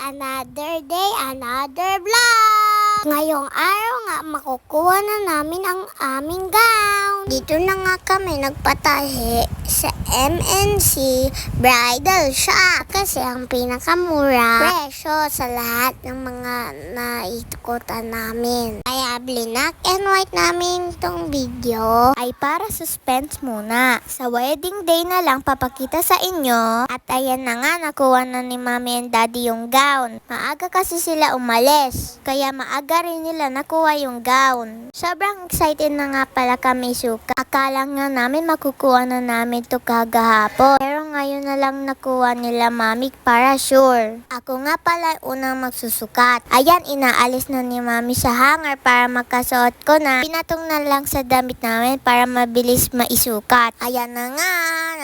Another day, another vlog! Ngayong araw nga, makukuha na namin ang aming gown. Dito na nga kami nagpatahi sa MNC Bridal Shop kasi ang pinakamura presyo sa lahat ng mga naitukutan namin. Kaya blinak and white namin tong video ay para suspense muna. Sa wedding day na lang papakita sa inyo at ayan na nga nakuha na ni Mommy and Daddy yung gown. Maaga kasi sila umalis kaya maaga rin nila nakuha yung gown. Sobrang excited na nga pala kami suka. Akala nga namin makukuha na namin to kagahapon. Pero ngayon na lang nakuha nila Mami para sure. Ako nga pala unang magsusukat. Ayan, inaalis na ni Mami sa hanger para makasuot ko na. Pinatong na lang sa damit namin para mabilis maisukat. Ayan na nga,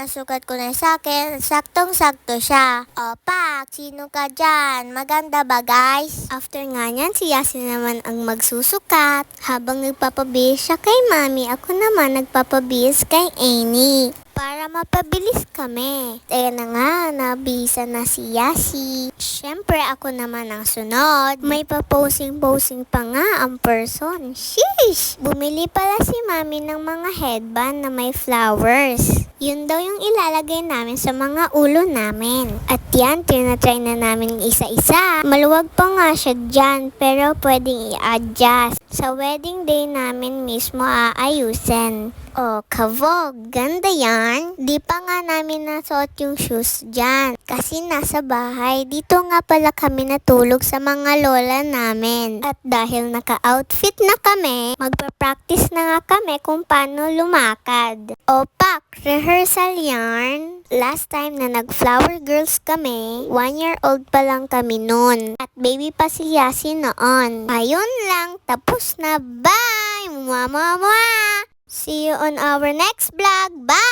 nasukat ko na sa akin. Saktong-sakto siya. Opak, sino ka dyan? Maganda ba guys? After nga niyan, si Yasin naman ang magsusukat. Habang nagpapabihis siya kay Mami, ako naman nagpapabihis kay Annie. Para mapabilis kami. Ayan na nga, nabisa na si Yasi. Siyempre ako naman ang sunod. May pa-posing-posing pa nga ang person. Sheesh! Bumili pala si Mami ng mga headband na may flowers. Yun daw yung ilalagay namin sa mga ulo namin. At yan, tinatry na namin isa-isa. Maluwag pa nga siya dyan, pero pwedeng i-adjust. Sa wedding day namin mismo aayusin. Oh, kavog, ganda yan. Di pa nga namin nasuot yung shoes dyan. Kasi nasa bahay, dito nga pala kami natulog sa mga lola namin. At dahil naka-outfit na kami, magpa-practice na nga kami kung paano lumakad. Opak, rehearsal yarn. Last time na nag-flower girls kami, 1-year-old pa lang kami noon. At baby pa si Yasin noon. Ayun lang, tapos na. Bye! Mwah, mwah, mwah! See you on our next vlog. Bye!